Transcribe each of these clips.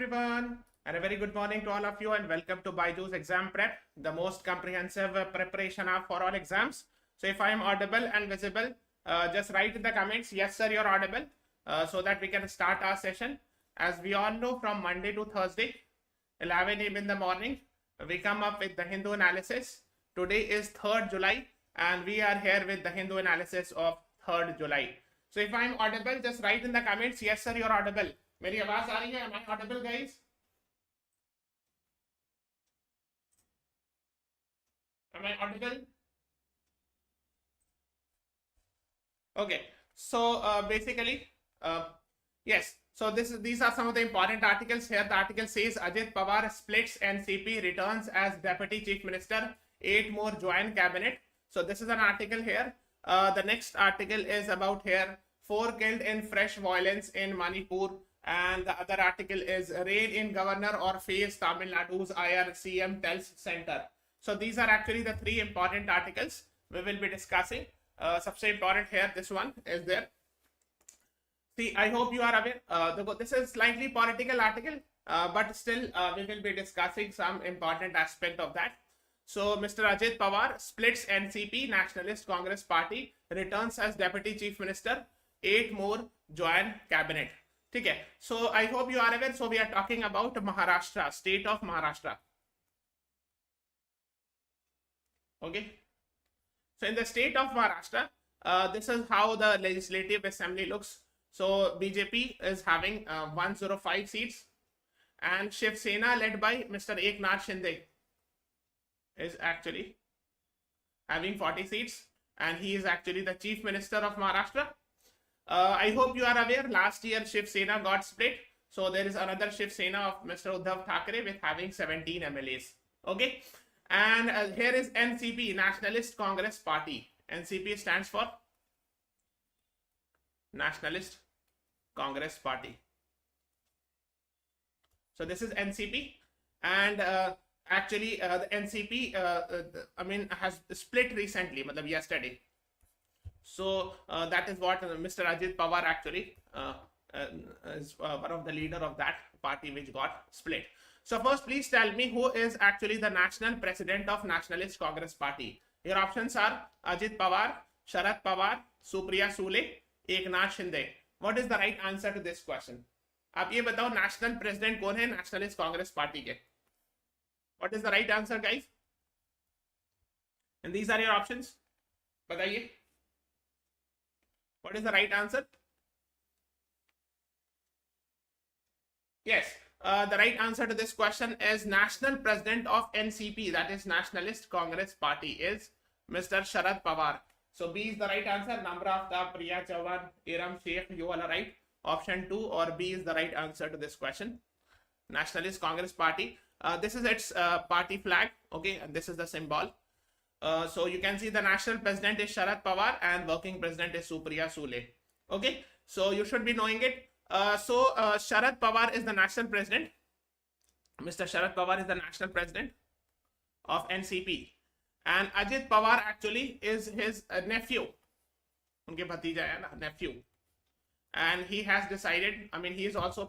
everyone, and a very good morning to all of you, and welcome to BYJU'S Exam Prep, the most comprehensive preparation app for all exams. So if I am audible and visible, just write in the comments, yes sir, you're audible, so that we can start our session. As we all know, from Monday to Thursday, 11 a.m. in the morning, we come up with the Hindu analysis. Today is 3rd July, and we are here with the Hindu analysis of 3rd July. So if I am audible, just write in the comments, yes sir, you're audible. मेरी आवाज आ रही है? Am I audible, guys? Am I audible? Okay. So basically, yes. So these are some of the important articles here. The article says Ajit Pawar splits NCP, returns as Deputy Chief Minister. 8 more join cabinet. So this is an article here. The next article is about here 4 killed in fresh violence in Manipur. And the other article is raid in governor or face Tamil Nadu's IR CM tells center. So these are actually the 3 important articles we will be discussing. सबसे important here, this one is there. See, I hope you are aware. This is slightly political article, but still we will be discussing some important aspect of that. So Mr. Ajit Pawar splits NCP, Nationalist Congress Party, returns as Deputy Chief Minister. 8 more join cabinet. Okay, so I hope you are aware. So we are talking about Maharashtra, state of Maharashtra. Okay, so in the state of Maharashtra, this is how the legislative assembly looks. So BJP is having 105 seats, and Shiv Sena led by Mr. Eknath Shinde is actually having 40 seats, and he is actually the Chief Minister of Maharashtra. I hope you are aware, last year Shiv Sena got split. So there is another Shiv Sena of Mr. Uddhav Thackeray with having 17 MLAs. Okay. And here is NCP, Nationalist Congress Party. NCP stands for Nationalist Congress Party. So this is NCP. And actually the NCP, has split recently, yesterday. So that is what Mr. Ajit Pawar actually is one of the leader of that party which got split. So first, please tell me who is actually the national president of Nationalist Congress Party. Your options are Ajit Pawar, Sharad Pawar, Supriya Sule, Eknath Shinde. What is the right answer to this question? आप ये बताओ national president कौन है Nationalist Congress Party के? What is the right answer, guys? And these are your options. बताइए. What is the right answer? Yes, the right answer to this question is national president of NCP, that is Nationalist Congress Party, is Mr. Sharad Pawar. So B is the right answer. Namrata, Priya Chauhan, Iram Sheikh, you all are right. Option 2 or B is the right answer to this question. Nationalist Congress Party. This is its party flag. Okay, and this is the symbol. So you can see the national president is Sharad Pawar and working president is Supriya Sule. Okay, so you should be knowing it. Sharad Pawar is the national president. Mr. Sharad Pawar is the national president of NCP. And Ajit Pawar actually is his nephew. Unke bhatija hai na, nephew. And he has decided, he is also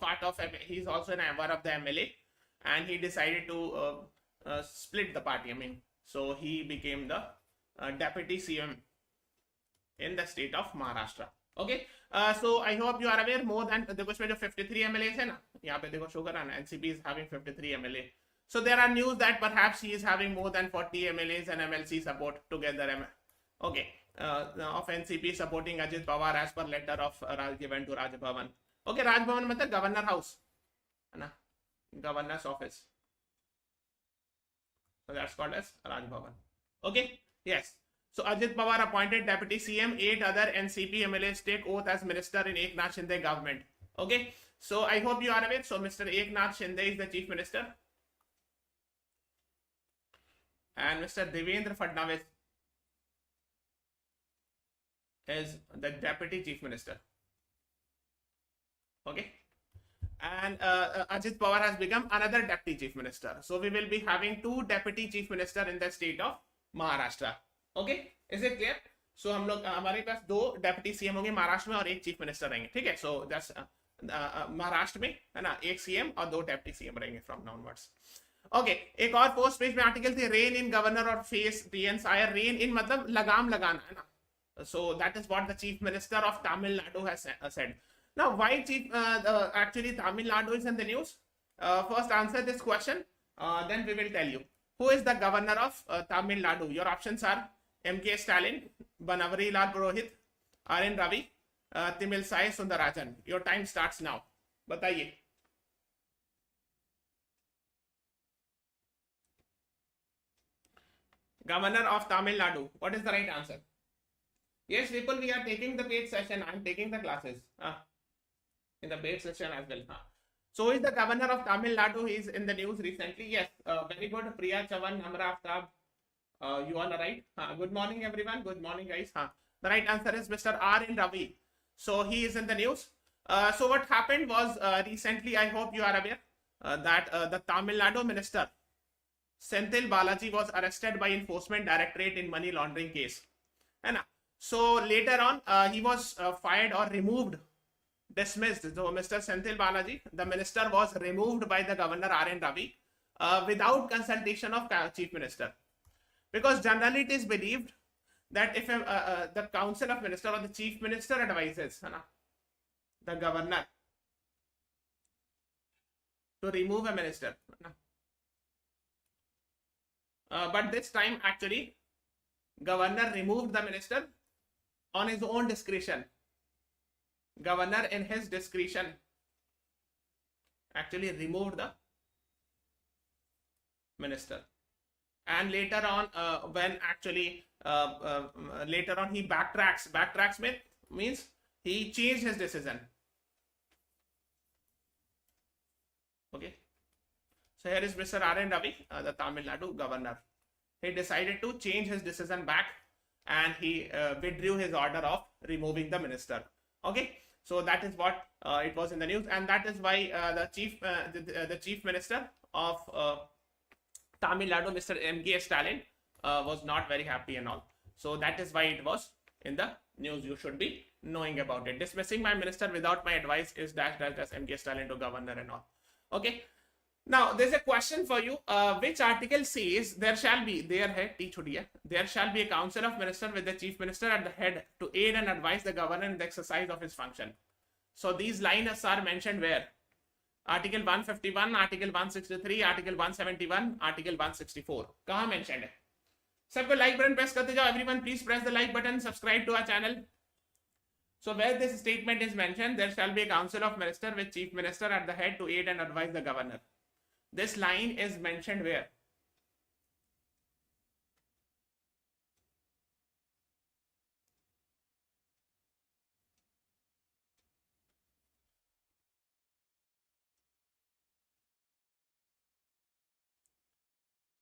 he is also an one of the MLA. And he decided to split the party. So he became the deputy CM in the state of Maharashtra. Okay. So I hope you are aware more than देखो इसमें जो 53 MLAs है ना, यहाँ पे देखो show करा ना, NCP is having 53 MLA. So there are news that perhaps he is having more than 40 MLAs and MLC support together. Okay. Of NCP supporting Ajit Pawar as per letter of given to Raj Bhavan. Okay, Raj Bhavan मतलब governor house, है ना, governor's office. So that's called as Raj Bhavan. Okay. Yes. So Ajit Pawar appointed deputy CM. 8 other NCP MLAs take oath as minister in Eknath Shinde government. Okay. So I hope you are aware. So Mr. Eknath Shinde is the chief minister, and Mr. Devendra Fadnavis is the deputy chief minister. Okay. And Ajit Pawar has become another deputy chief minister. So we will be having 2 deputy chief minister in the state of Maharashtra. Okay, is it clear? So हम लोग हमारे पास 2 deputy CM होंगे महाराष्ट्र में और 1 chief minister रहेंगे. ठीक है? So that's Maharashtra में, है ना, एक सीएम और 2 डेप्टी सीएम रहेंगे फ्रॉम नाउनवर्ड्स। ओके, एक और पोस्ट पेज में आर्टिकल थी, रेन इन गवर्नर और फेस टीएन आयर। रेन इन मतलब लगाम लगाना, है ना। So that is what the chief minister of Tamil Nadu has said. Now, why actually Tamil Nadu is in the news? First answer this question, then we will tell you. Who is the governor of Tamil Nadu? Your options are M.K. Stalin, Banawari Lal Purohit, R.N. Ravi, Timilsai Sundarajan. Your time starts now. बताइए। Governor of Tamil Nadu. What is the right answer? Yes, people, we are taking the paid session. I am taking the classes in the paid session as well. So, who is the governor of Tamil Nadu? He is in the news recently. Yes, very good. Priya Chavan, Amra Aftab. You all are right. Good morning, everyone. Good morning, guys. The right answer is Mr. R.N. Ravi. So, he is in the news. So, what happened was recently, I hope you are aware that the Tamil Nadu minister, Senthil Balaji, was arrested by Enforcement Directorate in money laundering case. And so later on, he was fired or removed, dismissed. So Mr. Senthil Balaji, the minister, was removed by the governor R.N. Ravi without consultation of chief minister. Because generally it is believed that if the council of minister or the chief minister advises the governor to remove a minister. But this time actually governor removed the minister on his own discretion. Governor in his discretion actually removed the minister. And later on when actually later on he backtracks means he changed his decision. Okay. So here is Mr. R.N. Ravi, the Tamil Nadu governor. He decided to change his decision back and he withdrew his order of removing the minister. Okay. So that is what it was in the news, and that is why the chief minister of Tamil Nadu, Mr. M.K. Stalin, was not very happy and all. So that is why it was in the news. You should be knowing about it. Dismissing my minister without my advice is dash M.K. Stalin to governor and all. Okay. Now there's a question for you. Which article says there shall be there shall be a council of ministers with the chief minister at the head to aid and advise the governor in the exercise of his function. So these lines are mentioned where? Article 151, Article 163, Article 171, Article 164. कहाँ mentioned है? सबको like button press करते जाओ. Everyone please press the like button. Subscribe to our channel. So where this statement is mentioned, there shall be a council of ministers with chief minister at the head to aid and advise the governor. This line is mentioned where?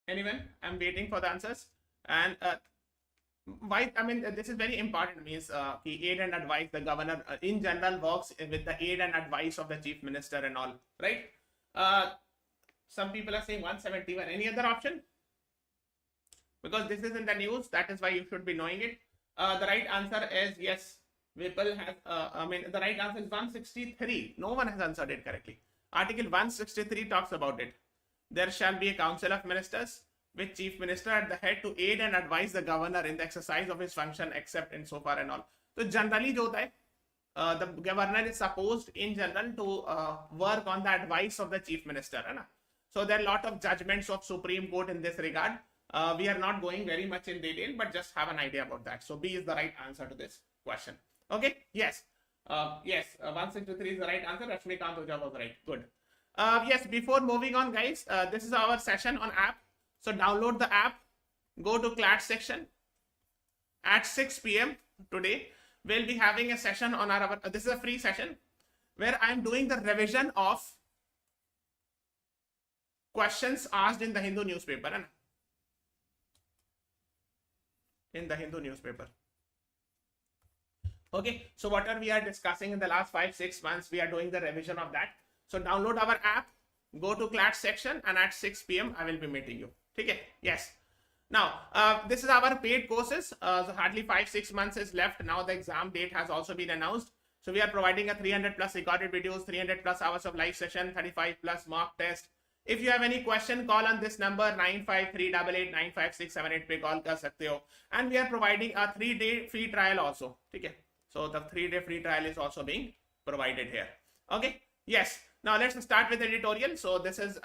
Anyone? I'm waiting for the answers. And why? I mean, this is very important. Means aid and advise the governor in general works with the aid and advice of the chief minister and all, right? Some people are saying 171. Any other option? Because this is in the news, that is why you should be knowing it. The right answer is yes. People have. The right answer is 163. No one has answered it correctly. Article 163 talks about it. There shall be a council of ministers with chief minister at the head to aid and advise the governor in the exercise of his function, except in so far and all. So generally, जो होता है, the governor is supposed in general to work on the advice of the chief minister, है ना? So there are a lot of judgments of Supreme Court in this regard. We are not going very much in detail, but just have an idea about that. So B is the right answer to this question. Okay? Yes. Yes. 163 is the right answer. Rashmikant Oja was right. Good. Yes. Before moving on, guys, this is our session on app. So download the app. Go to CLAT section. At 6 p.m. today, we'll be having a session on our. This is a free session where I am doing the revision of questions asked in the Hindu newspaper. Right? In the Hindu newspaper. Okay, so whatever we are discussing in the last 5-6 months, we are doing the revision of that. So download our app, go to CLAT section, and at 6 p.m. I will be meeting you. Okay, yes. Now, this is our paid courses. So hardly 5-6 months is left. Now the exam date has also been announced. So we are providing a 300 plus recorded videos, 300 plus hours of live session, 35 plus mock test. If you have any question, call on this number 9538895678 पे call कर सकते हो. And we are providing a 3-day free trial also. ठीक है? So the 3-day free trial is also being provided here. Okay? Yes. Now let's start with editorial. So this is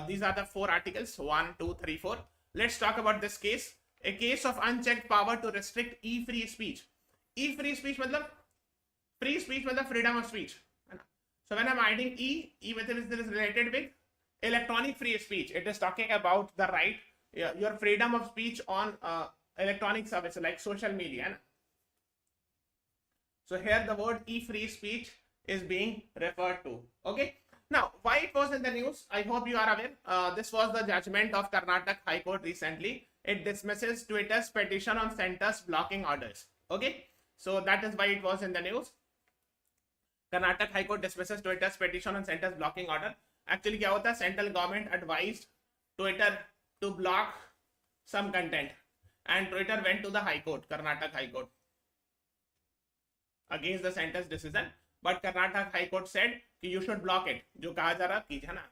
these are the 4 articles, 1, 2, 3, 4. Let's talk about this case. A case of unchecked power to restrict e-free speech. E-free speech मतलब free speech मतलब freedom of speech. So when I'm adding E मतलब is related with electronic free speech. It is talking about the right, your freedom of speech on electronic services like social media. So here the word e-free speech is being referred to. Okay. Now, why it was in the news? I hope you are aware. This was the judgment of Karnataka High Court recently. It dismisses Twitter's petition on centers blocking orders. Okay. So that is why it was in the news. Karnataka High Court dismisses Twitter's petition on centers blocking order. Actually क्या होता है, central government advised Twitter to block some content and Twitter went to the High Court, Karnataka High Court, against the center's decision, but Karnataka High Court said कि you should block it. जो कहा जा रहा कीजिए ना,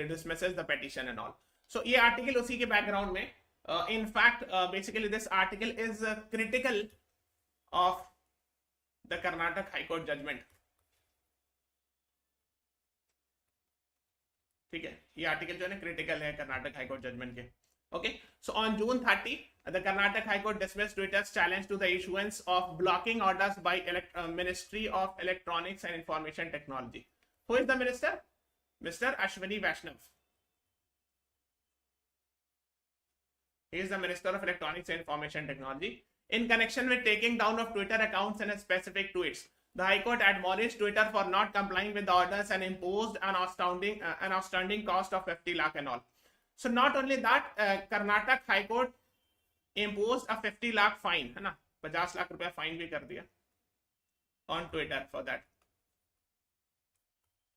dismisses the petition and all. So ये article उसी के background में, in fact basically this article is critical of the Karnataka High Court judgment. ठीक है, ये आर्टिकल जो है ना क्रिटिकल है कर्नाटक हाई कोर्ट जजमेंट के. Okay, so on June 30 the Karnataka high court dismissed Twitter's challenge to the issuance of blocking orders by Ministry of Electronics and Information Technology. Who is the minister? Mr. Ashwini Vaishnav. He is the Minister of Electronics and Information Technology. In connection with taking down of Twitter accounts and specific tweets, the High Court admonished Twitter for not complying with the orders and imposed an outstanding cost of 50 lakh and all. So not only that, Karnataka High Court imposed a 50 lakh fine, है ना, 50 लाख रुपया fine भी कर दिया on Twitter for that.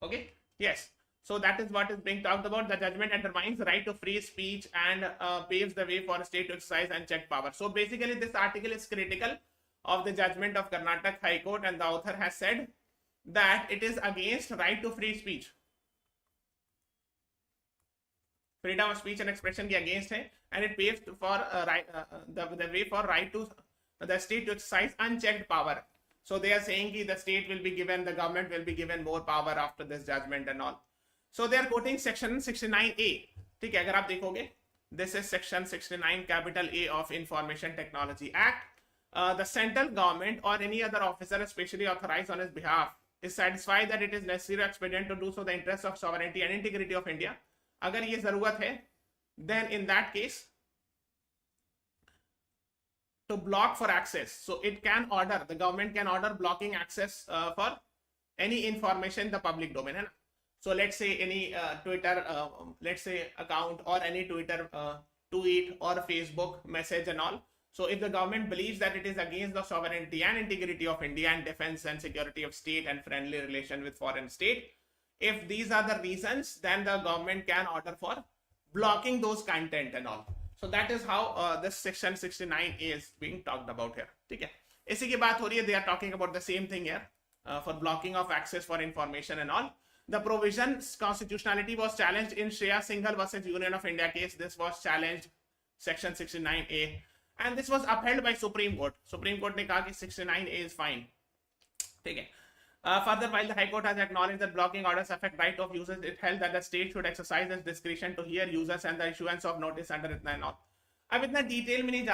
Okay, yes. So that is what is being talked about. The judgment undermines the right to free speech and paves the way for a state to exercise unchecked power. So basically this article is critical of the judgment of Karnataka High Court, and the author has said that it is against right to free speech. Freedom of speech and expression के against है, and it paves for the way for right to the state to exercise unchecked power. So they are saying that the state will be given, the government will be given more power after this judgment and all. So they are quoting section 69A. ठीक है, अगर आप देखोगे, this is section 69 capital A of Information Technology Act. The central government or any other officer especially authorized on his behalf is satisfied that it is necessary or expedient to do so the interest of sovereignty and integrity of India. अगर ये जरूरत है, then in that case to block for access. So it can order, the government can order blocking access for any information in the public domain. है ना? So let's say any Twitter, let's say account or any Twitter tweet or Facebook message and all. So if the government believes that it is against the sovereignty and integrity of India and defense and security of state and friendly relation with foreign state, if these are the reasons, then the government can order for blocking those content and all. So that is how this section 69 is being talked about here. ठीक है, इसी की बात हो रही है. They are talking about the same thing here for blocking of access for information and all. The provision's constitutionality was challenged in Shreya Singhal versus Union of India case. This was challenged, section 69A. And this was upheld by Supreme Court. Supreme Court ने कहा कि 69A is fine. ठीक है. Further, while the High Court has acknowledged that blocking orders affect right of users, it held that the state should exercise its discretion to hear users and the issuance of notice under it and all. अब इतना detail में नहीं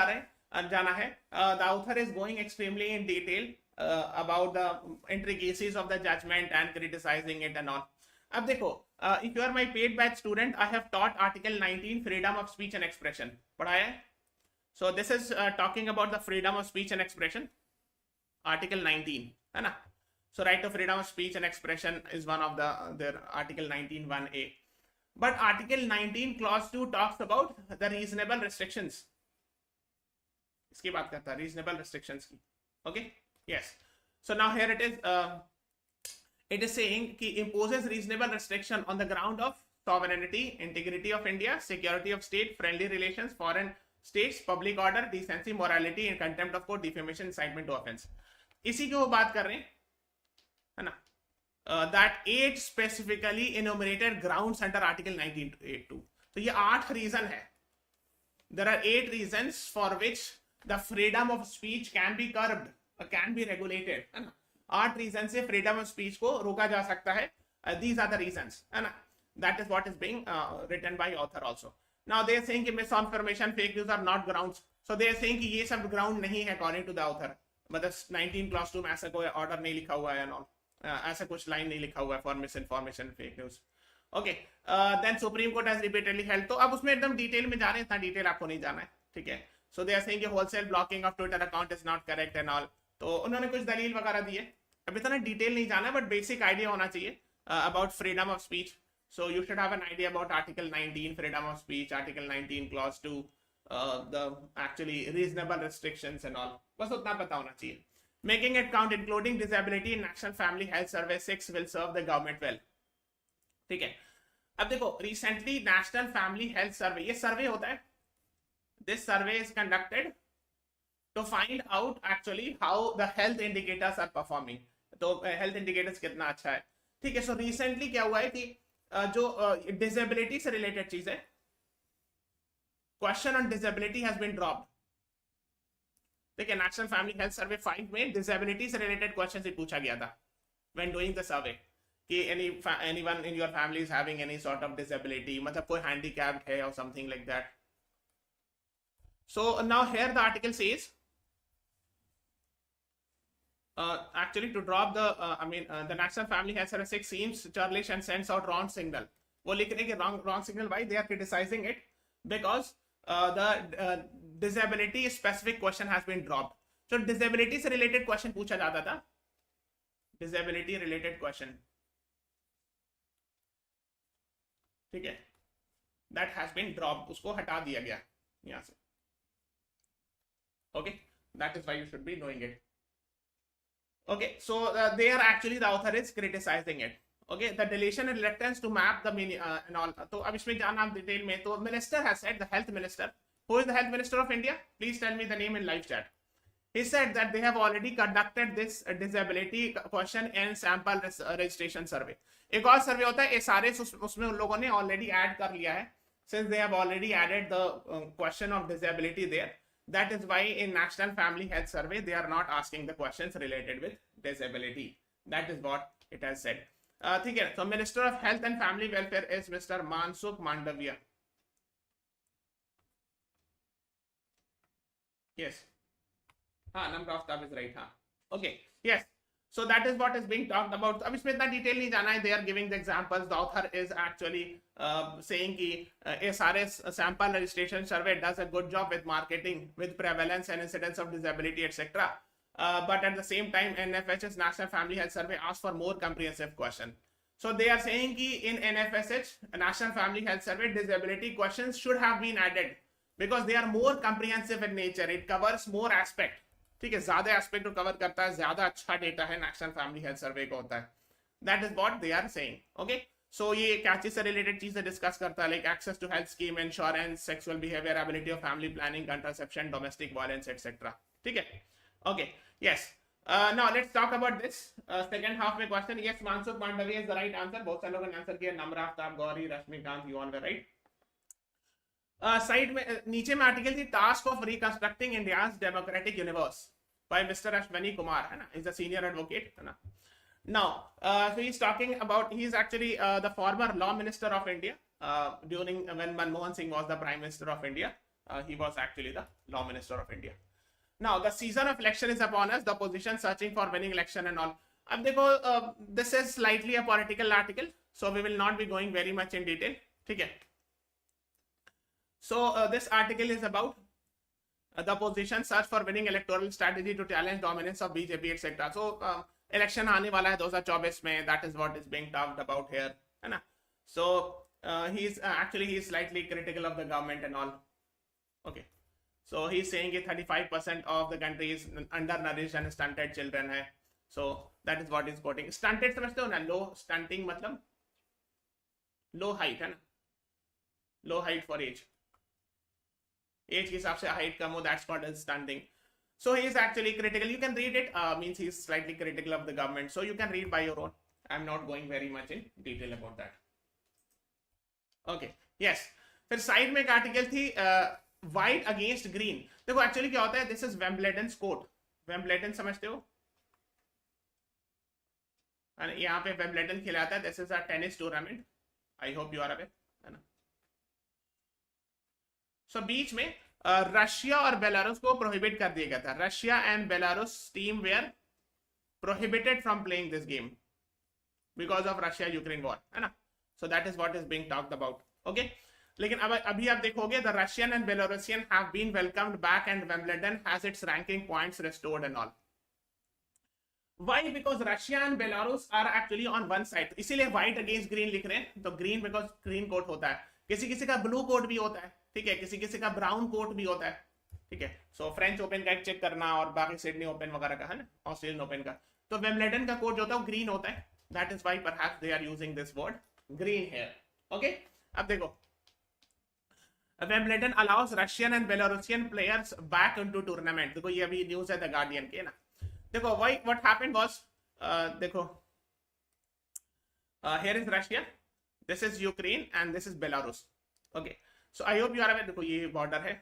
जाना है. The author is going extremely in detail about the intricacies of the judgment and criticizing it and all. अब देखो, if you are my paid batch student, I have taught Article 19 freedom of speech and expression. पढ़ाया है. So this is talking about the freedom of speech and expression. Article 19, है ना? So right to freedom of speech and expression is one of the Article 19 1A. But Article 19 clause 2 talks about the reasonable restrictions. इसकी बात करता है, reasonable restrictions की. Okay? Yes. So now here it is saying कि imposes reasonable restriction on the ground of sovereignty, integrity of India, security of state, friendly relations, foreign states, public order, decency, morality, and contempt of court, defamation, incitement to offense. इसी की वो बात कर रहे हैं. है ना, that 8 specifically enumerated grounds under Article 1982. तो ये 8 रीजन है. There are 8 reasons for which the freedom of speech can be curbed, can be regulated, है ना. 8 रीजन से फ्रीडम ऑफ स्पीच को रोका जा सकता है. These are the reasons, है ना. That is what is being written by author also. Now they are saying कि misinformation, fake news are not grounds. So they are saying कि ये सब ground नहीं है according to the author. मतलब 19 clause 2 में ऐसा कोई order नहीं लिखा हुआ है and all. ऐसा कुछ लाइन नहीं लिखा हुआ है for misinformation fake news. Okay, then Supreme Court has repeatedly held. तो अब उसमें एकदम डिटेल में जा रहे हैं, इतना डिटेल आपको नहीं जाना है, ठीक है. So they are saying wholesale blocking of Twitter account is not correct and all. तो उन्होंने कुछ दलील वगैरह दी है. अब इतना डिटेल नहीं जाना है, बट बेसिक आइडिया होना चाहिए about freedom of speech. So you should have an idea about article 19 freedom of speech, article 19 clause 2 the actually reasonable restrictions and all. बस उतना पता होना चाहिए. Making it count, including disability in National Family Health Survey 6 will serve the government well. ठीक है. अब देखो, recently National Family Health Survey, ये सर्वे होता है. This survey is conducted to find out actually how the health indicators are performing. तो health indicators कितना अच्छा है. ठीक है. So recently क्या हुआ है कि जो disability से related चीज है, question on disability has been dropped. देखिए, नेशनल फैमिली हेल्थ सर्वे 5 में डिसेबिलिटी से रिलेटेड क्वेश्चन से पूछा गया था व्हेन डूइंग द सर्वे कि anyone in your family is having any sort of disability, मतलब कोई हैंडीकैप्ड है और something like that. So now here the article says actually to drop the the National Family Health Survey 6 seems churlish and sends out wrong signal. वो लिख रहे हैं कि wrong signal. Why? They are criticizing it because the disability specific question has been dropped. So disability से related question पूछा जाता था, disability related question, ठीक है, that has been dropped, उसको हटा दिया गया यहाँ से. Okay, that is why you should be knowing it. Okay, so they are actually, the author is criticizing it. Okay, the deletion and reluctance to map the meaning and all. तो अब इसमें जाना आप डिटेल में. तो minister has said, the health minister. Who is the health minister of India? Please tell me the name in live chat. He said that they have already conducted this disability question and sample registration survey. एक और सर्वे होता है SRS, उसमें उन लोगों ने already add कर लिया है. Since they have already added the question of disability there, that is why in National Family Health Survey they are not asking the questions related with disability. That is what it has said. ठीक है. So Minister of Health and Family Welfare is Mr. Mansukh Mandavia. Yes. Number of staff is right. Okay. Yes. So that is what is being talked about. अब इसमें इतना detail नहीं जाना है. They are giving the examples. The author is actually saying कि SRS sample registration survey does a good job with marketing, with prevalence and incidence of disability, etc. But at the same time, NFH's National Family Health Survey asks for more comprehensive question. So they are saying कि in NFSH, National Family Health Survey, disability questions should have been added because they are more comprehensive in nature. It covers more aspect. ठीक है, ज्यादा aspect को cover करता है, ज्यादा अच्छा data है नेशनल फैमिली हेल्थ सर्वे का होता है. That is what they are saying. Okay, so ये क्या चीज से रिलेटेड चीजें डिस्कस करता है, like access to health scheme, insurance, sexual behaviour, ability of family planning, contraception, domestic violence etcetera. ठीक है. Okay, yes. Now let's talk about this second half में question. Yes, Mansukh Mandaviya is the right answer. बहुत सारे लोगों ने answer किया. Namra Aftab, Gauri, Rashmikant, you all the right. Side में नीचे में article the task of reconstructing India's democratic universe by Mr. Ashwani Kumar, है ना, is a senior advocate, है ना. Now, so he's talking about, he's actually the former law minister of India during when Manmohan Singh was the prime minister of India. He was actually the law minister of India. Now, the season of election is upon us. The opposition searching for winning election and all. अब देखो, this is slightly a political article, so we will not be going very much in detail. ठीक है. So this article is about the opposition search for winning electoral strategy to challenge dominance of BJP, etc. So election आने वाला है 2024 में. That is what is being talked about here, है ना. So he's actually he's slightly critical of the government and all. Okay, so he's saying that 35% of the country is undernourished and stunted children है. So that is what he's quoting. Stunted समझते हो ना, low stunting मतलब low height है ना, low height for age. Age के हिसाब से हाइट कम हो, that's called age stunting. So he is actually critical. You can read it, means he is slightly critical of the government. So you can read by your own. I'm not going very much in detail about that. Okay, yes. फिर side में एक article थी white against green. देखो actually क्या होता है, this is Wimbledon's court. Wimbledon समझते हो? यहाँ पे वेम्बलेटन खिलाता है. This is a tennis tournament. I hope you are aware, है ना. सो बीच में रशिया और बेलारूस को प्रोहिबिट कर दिया गया था. Russia and Belarus team were prohibited from playing this game because of Russia Ukraine war, है ना. So that is what is being talked about. Okay, लेकिन अब अभी आप देखोगे the Russian and Belarusian have been welcomed back and Wimbledon has its ranking points restored and all. Why? Because Russia and Belarus are actually on one side. इसीलिए white against green लिख रहे हैं. तो green because green कोट होता है. किसी किसी का ब्लू कोट भी होता है, ठीक है. किसी किसी का ब्राउन कोट भी होता है, ठीक है. सो फ्रेंच ओपन का एक चेक करना और बाकी सिडनी ओपन वगैरह का, है ना, ऑस्ट्रेलियन ओपन का. तो विंबलडन का कोट जो होता है वो ग्रीन होता है. That is why perhaps they are using this word green here. Okay, अब देखो Wimbledon allows Russian and Belarusian players back into tournament. देखो ये अभी न्यूज है द गार्डियन के ना. देखो what happened was, देखो here is Russia, this is Ukraine and this is Belarus. Okay, so I hope you are aware. देखो ये border है,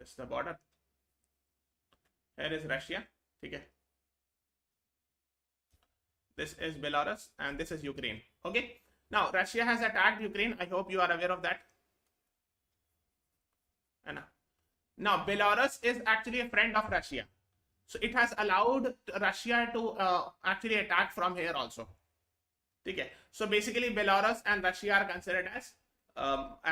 this is the border. Here is Russia, ठीक है. This is Belarus and this is Ukraine. Okay, now Russia has attacked Ukraine. I hope you are aware of that. And now Belarus is actually a friend of Russia. So it has allowed Russia to actually attack from here also. Okay. So basically Belarus and Russia are considered as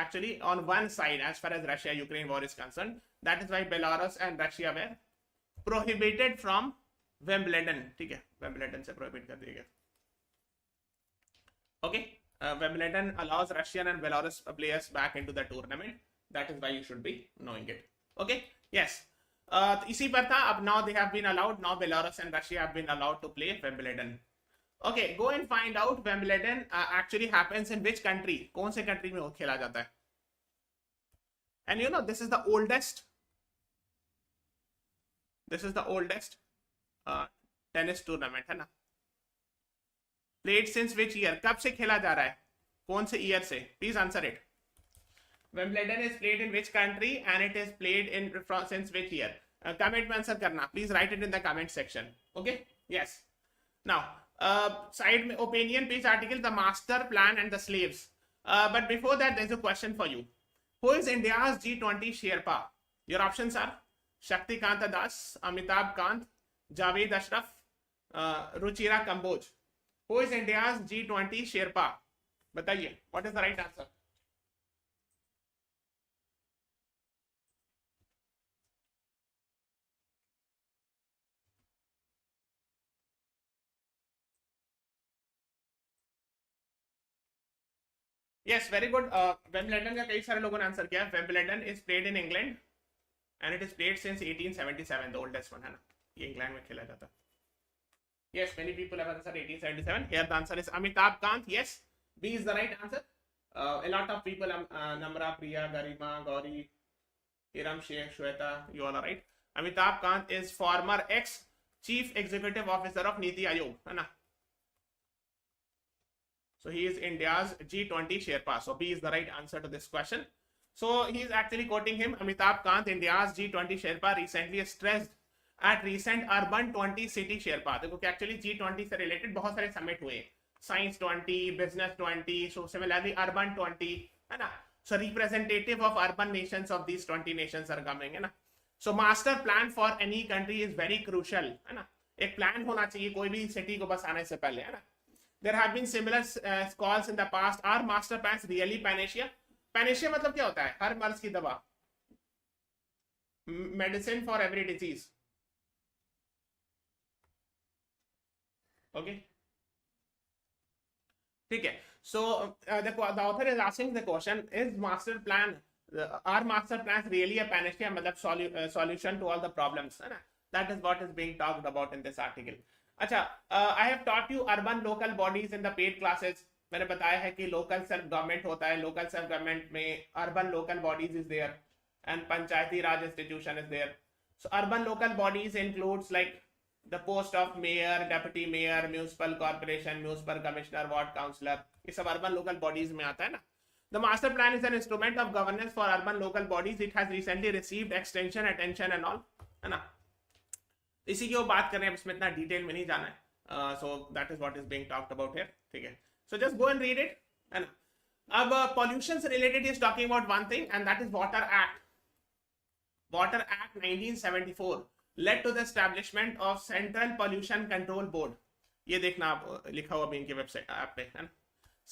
actually on one side as far as Russia-Ukraine war is concerned. That is why Belarus and Russia were prohibited from Wimbledon. ठीक है, Wimbledon से prohibit कर दिया गया. Okay. Wimbledon allows Russian and Belarus players back into the tournament. That is why you should be knowing it. Okay. Yes. तो इसी पर था. अब now they have been allowed. Now Belarus and Russia have been allowed to play Wimbledon. Okay, go and find out Wimbledon actually happens in which country. कौन से country में खेला जाता है? And you know this is the oldest. This is the oldest tennis tournament, है ना. Played since which year? कब से खेला जा रहा है? कौन से year से? Please answer it. Wimbledon is played in which country and it is played in since which year? Comment में आंसर करना. Please write it in the comment section. Okay? Yes. Now, side में opinion page article, the master plan and the slaves. But before that, there's a question for you. Who is India's G20 Sherpa? Your options are Shaktikanta Das, Amitabh Kant, Javed Ashraf, Ruchira Kamboj. Who is India's G20 Sherpa? बताइए. What is the right answer? Yes, very good. Wimbledon का कई सारे लोगों ने answer किया. Wimbledon is played in England and it is played since 1877, the oldest one, है ना. ये इंग्लैंड में खेला जाता. Yes, many people have answered 1877. Here the answer is Amitabh Kant. Yes, B is the right answer. A lot of people, Namra, Priya, Garima, Gauri, Hiram, Sheikh, Shweta, you all are right. Amitabh Kant is former ex-chief executive officer of Niti Aayog, है ना. So he is India's G20 Sherpa. So B is the right answer to this question. So he is actually quoting him. Amitabh Kant, India's G20 Sherpa, recently stressed at recent Urban 20 City Sherpa. देखो कि actually G20 से related बहुत सारे summit हुए. Science 20, Business 20, so similarly Urban 20, है ना. So representative of urban nations of these 20 nations are coming, है ना. So master plan for any country is very crucial, है ना. एक plan होना चाहिए कोई भी city को बसाने से पहले, है ना. There have been similar calls in the past. Are master plans really panacea? Panacea मतलब क्या होता है? हर मर्ज की दवा. Medicine for every disease. Okay. ठीक है. So the author is asking the question: Is master plan? Are master plans really a panacea? मतलब solution to all the problems, है ना? That is what is being talked about in this article. अच्छा, I have taught you urban local bodies in the paid classes. मैंने बताया है कि local self government होता है. Local self government में urban local bodies is there and Panchayati Raj institution is there. So urban local bodies includes like the post of mayor, deputy mayor, municipal corporation, municipal commissioner, ward councillor. ये सब urban local bodies में आता है ना. The master plan is an instrument of governance for urban local bodies. It has recently received extension, attention and all, है ना. इसी की वो बात कर रहे हैं, इसमें इतना डिटेल में नहीं जाना है. So that is what is being talked about here. ठीक है. So just go and read it, है ना. अब pollution से related is talking about one thing, and that is Water Act. Water Act 1974 led to the establishment of Central Pollution Control Board. ये देखना आप, लिखा हुआ भी इनके वेबसाइट ऐप पे, है ना.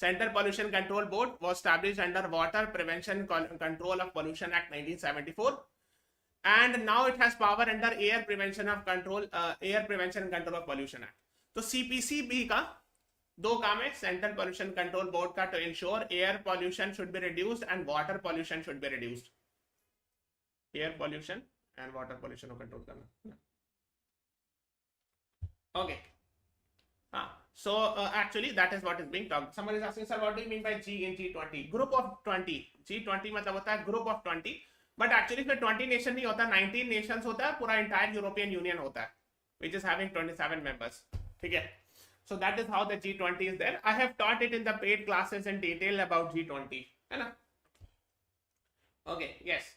Central Pollution Control Board was established under Water Prevention Control of Pollution Act 1974, and now it has power under Air Prevention of Control, Air Prevention and Control of Pollution Act. तो CPCB का दो काम है, Central Pollution Control Board का, to ensure air pollution should be reduced and water pollution should be reduced. Air pollution and water pollution को control करना. Okay. So actually that is what is being talked. Somebody is asking, sir, what do you mean by G in G20? Group of 20. G20 मतलब होता है group of 20. But actually इसमें 20 nation नहीं होता, 19 nations होता है, पूरा entire European Union होता है, which is having 27 members. ठीक है. So that is how the G20 is there. I have taught it in the paid classes in detail about G20. है ना? Okay. Yes.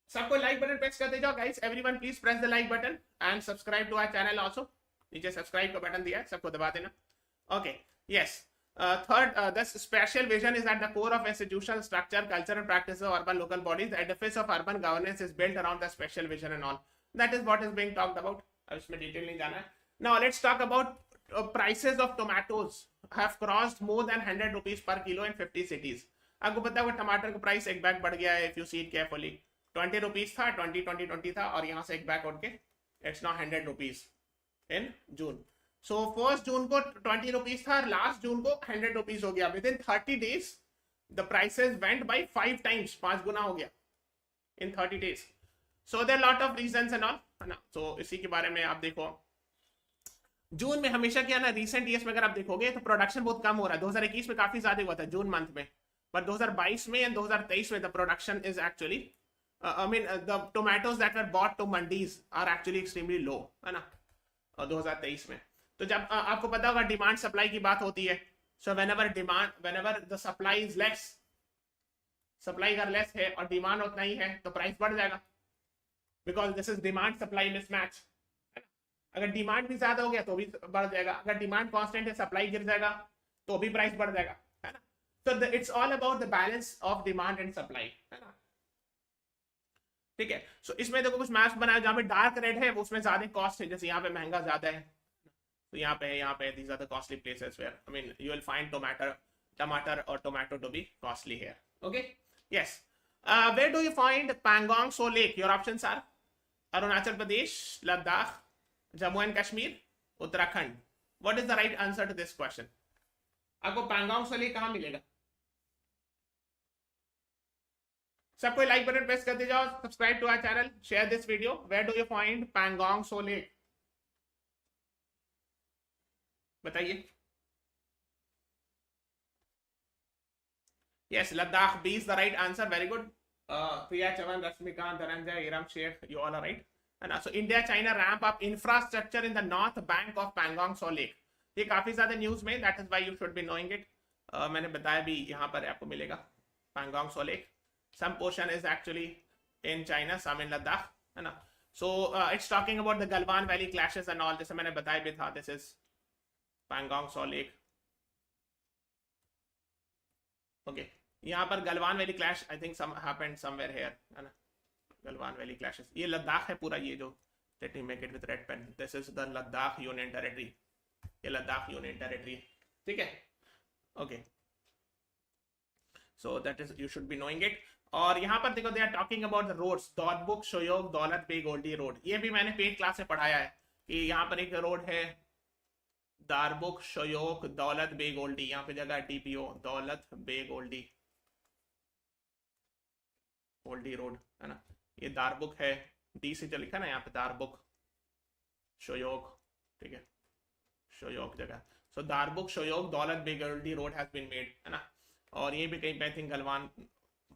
सबको लाइक बटन प्रेस कर दे जाओ guys. Everyone please press the like button and subscribe to our channel also. नीचे subscribe का button दिया है, सबको दबा देना. Okay. Yes. Third, the special vision is at the core of institutional structure, culture and practices of urban local bodies. The edifice of urban governance is built around the special vision and all. That is what is being talked about. अब इसमें detail नहीं जाना है. Now let's talk about prices of tomatoes have crossed more than 100 rupees per kilo in 50 cities. आपको पता होगा टमाटर का प्राइस एक बैग बढ़ गया है. If you see it carefully, 20 rupees था, 20 था, और यहाँ से एक बैग उठ के it's now 100 rupees in June. So 1st June को 20 rupees था, last June को 100 rupees हो गया. Within 30 days the prices went by 5 times, 5 गुना हो गया in 30 days. So there are lot of reasons and all, है ना. So इसी के बारे में आप देखो. जून में हमेशा क्या ना, रिसेंट ईयर्स में अगर आप देखोगे तो प्रोडक्शन बहुत कम हो रहा है. 2021 में काफी ज्यादा हुआ था जून मंथ में, पर 2022 में एंड 2023 में the production is actually the tomatoes that were bought to mandis are actually extremely low, है ना. 2023 में तो जब आपको पता होगा डिमांड सप्लाई की बात होती है. So whenever the supply is less, supply अगर लेस है और डिमांड उतना ही है तो प्राइस बढ़ जाएगा, because this is demand supply mismatch. अगर डिमांड भी ज्यादा हो गया तो भी बढ़ जाएगा, अगर डिमांड कांस्टेंट है सप्लाई गिर जाएगा तो भी प्राइस बढ़ जाएगा, है ना. तो it's all about the balance of demand and supply, है ना. ठीक है. सो इसमें देखो कुछ मैप्स बनाया जहाँ पे डार्क रेड है वो उसमें ज्यादा कॉस्ट है, जैसे यहाँ पे महंगा ज्यादा है, तो यहाँ पे these are the costly places where I mean you will find tomato or tomato to be costly here. Okay. Yes. Where do you find Pangong So Lake? Your options are Arunachal Pradesh, Ladakh, Jammu and Kashmir, Uttarakhand. What is the right answer to this question? आपको Pangong Tso lake कहाँ मिलेगा? सबको like button press कर दे जाओ, subscribe to our channel, share this video. Where do you find Pangong Tso lake? बताइए. Yes, Ladakh B is the right answer. Very good. Priya Chavan, Rashmika, Dhananjay, Iram Shaikh, you all are right. है ना. So India China ramp up infrastructure in the north bank of Pangong Tso lake. ये काफी ज्यादा news में, that is why you should be knowing it. मैंने बताया भी, यहाँ पर आपको मिलेगा Pangong Tso lake. Some portion is actually in China, some in Ladakh, है ना. So it's talking about the Galwan Valley clashes and all. जैसे मैंने बताया भी था, this is Pangong So Lake. Okay, यहाँ पर Galwan valley clash I think some happened somewhere here, है ना. Galwan valley clashes. ये लद्दाख है पूरा, ये जो let me make it with red pen. This is the Ladakh Union Territory. ये लद्दाख यूनियन टेरिटरी, ठीक है. Okay. So that is, you should be knowing it. और यहाँ पर देखो, they are talking about the roads. दौलतबुक, शोयोग, Daulat Beg Oldi road. ये भी मैंने पेड क्लास में पढ़ाया है कि यहाँ पर एक रोड है दारबुक, शोयोग, दौलत बेग ओल्डी. यहाँ पे जगह DPO दौलत बेग ओल्डी रोड, है ना. ये दारबुक है, डी से जो लिखा ना यहाँ पे, दारबुक शोयोग, ठीक है, शोयोग जगह. सो Darbuk, Shyok, Daulat Beg Oldi road has been made, है ना. और ये भी कहीं पे आई थिंक गलवान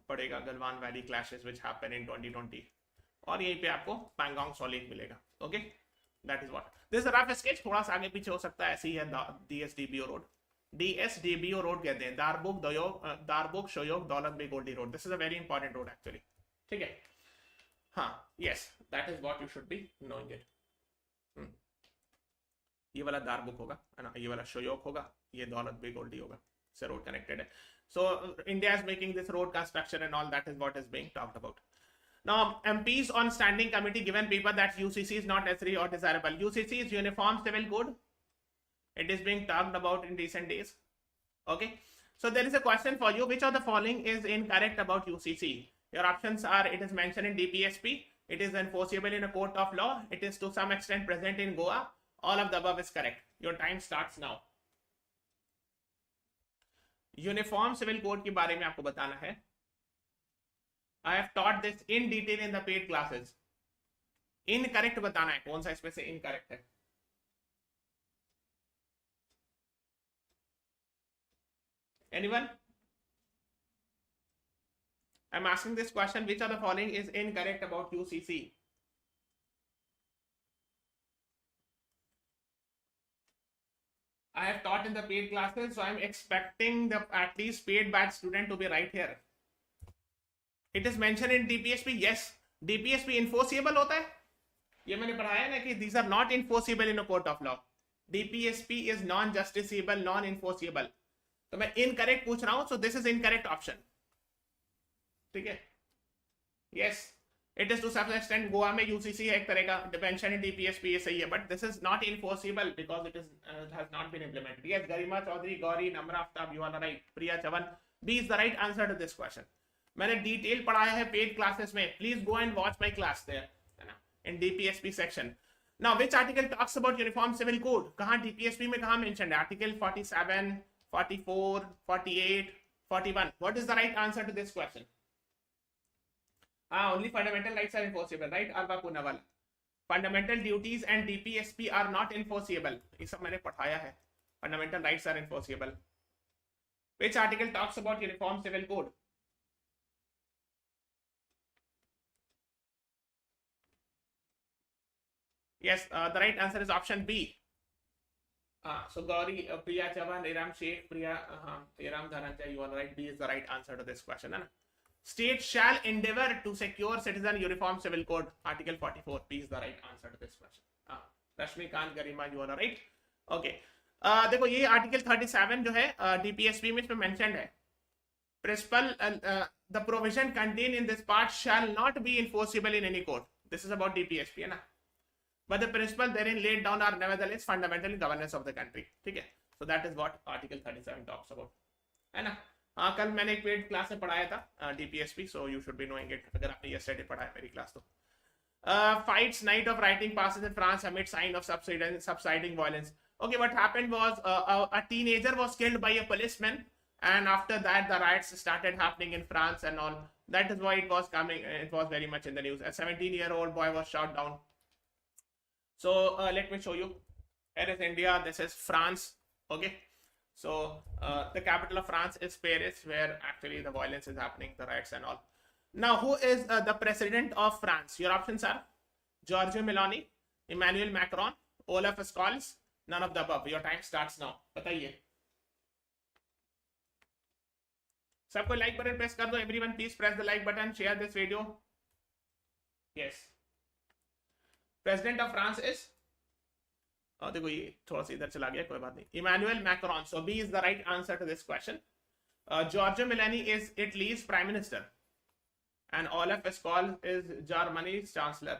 पड़ेगा, Galwan valley clashes which happen in 2020. और यहीं पे आपको पैंगोंग सॉलिड मिलेगा. Okay, that is what this rough sketch. थोड़ा सा आगे पीछे हो सकता है, ऐसे ही है. DSDBO रोड, DSDBO रोड कहते हैं, Darbuk Shyok Daulat Beg Oldi road. This is a very important road actually. ठीक है, हाँ, yes, that is what you should be knowing it. ये वाला दारबुक होगा, है ना, ये वाला शोयोग होगा, ये दौलत बे गोल्डी होगा. से रोड कनेक्टेड है. So India is making this road construction and all, that is what is being talked about. Now MPs on standing committee given paper that UCC is not necessary or desirable. UCC is Uniform Civil Code. It is being talked about in recent days. Okay, so there is a question for you. Which of the following is incorrect about UCC? Your options are: it is mentioned in DPSP, it is enforceable in a court of law, it is to some extent present in Goa. All of the above is correct. Your time starts now. Uniform civil code के बारे में आपको बताना है. I have taught this in detail in the paid classes. Incorrect बताना है, कौन सा इसमें से इनकरेक्ट है. Anyone? I am asking this question, which of the following is incorrect about UCC. I have taught in the paid classes, so I am expecting the at least paid batch student to be right here. It is mentioned in DPSP. Yes, DPSP enforceable होता है. ये मैंने पढ़ाया ना कि these are not enforceable in a court of law. DPSP is non-justiciable, non-enforceable. तो मैं incorrect पूछ रहा हूँ, so this is incorrect option. ठीक है? Yes. It is to some extent. Goa में यूसीसी है एक तरह का, डिपेंशन इन डीपीएसपी, ये सही है, but this is not enforceable because it has not been implemented. Yes, Garima Chaudhary, Gauri, Namra Aftab, you are right. Priya Chavan, B is the right answer to this question. मैंने detail पढ़ाया है पेड क्लासेस में. Please go and watch my class there, है ना, in DPSP section. Now which article talks about uniform civil code? कहां DPSP में कहां mentioned है? Article 47, 44, 48, 41. What is the right answer to this question? Only fundamental rights are enforceable, right? Alva Punawal. Fundamental duties and DPSP are not enforceable. ये सब मैंने पढ़ाया है. Fundamental rights are enforceable. Which article talks about uniform civil code? Yes, the right answer is option B. So Gauri, Priya Chavan, Iram Sheikh, Iram Dhananjay, you are right. B is the right answer to this question. है ना? State shall endeavor to secure citizen uniform civil code. Article 44. P is the right answer to this question. Rashmikant, Garima, you are right. Okay. देखो ये article 37 जो है DPSP में इसमें mentioned है. Principle the provision contain in this part shall not be enforceable in any court. This is about DPSP, है ना. But the principle therein laid down are nevertheless fundamental governance of the country. ठीक है, so that is what article 37 talks about, है ना. हाँ, कल मैंने एक पेड क्लास में पढ़ाया था DPSP, so you should be knowing it अगर आपने यस्टरडे पढ़ा है मेरी क्लास तो. Fights night of writing passes in France amid sign of subsiding violence. Okay, what happened was a teenager was killed by a policeman, and after that the riots started happening in France and all. That is why it was coming. It was very much in the news. A 17-year-old boy was shot down. So let me show you. Here is India. This is France. Okay. So the capital of France is Paris, where actually the violence is happening, the riots and all. Now, who is the president of France? Your options are Giorgio Meloni, Emmanuel Macron, Olaf Scholz, none of the above. Your time starts now. बताइए. सबको like button press कर दो. Everyone please press the like button. Share this video. Yes. President of France is देखो ये थोड़ा सा इधर चला गया, कोई बात नहीं. Emmanuel Macron. So B is the right answer to this question. Giorgio Meloni is Italy's prime minister and Olaf Scholz is Germany's chancellor.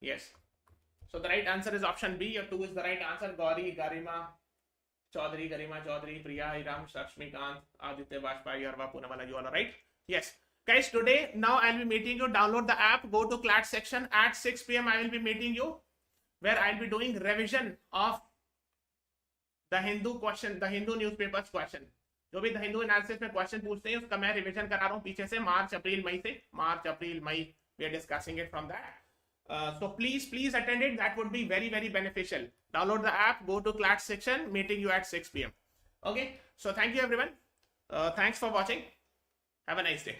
Yes, so the right answer is option B. और 2 is the right answer. Gauri, Garima Chaudhary, Priya, Iram, Rashmikant, Aditya Vajpayee, Arwa Poonawala, you are right. Yes. Guys, today, now I'll be meeting you. Download the app, go to CLAT section at 6 p.m. I will be meeting you, where I'll be doing revision of the Hindu question, the Hindu newspapers question. जो भी the Hindu analysis में question पूछते हैं उसका मैं revision करा रहा हूँ पीछे से. मार्च अप्रैल मई we are discussing it from that. So please attend it. That would be very, very beneficial. Download the app, go to CLAT section, meeting you at 6 p.m. Okay, so thank you everyone. Thanks for watching. Have a nice day.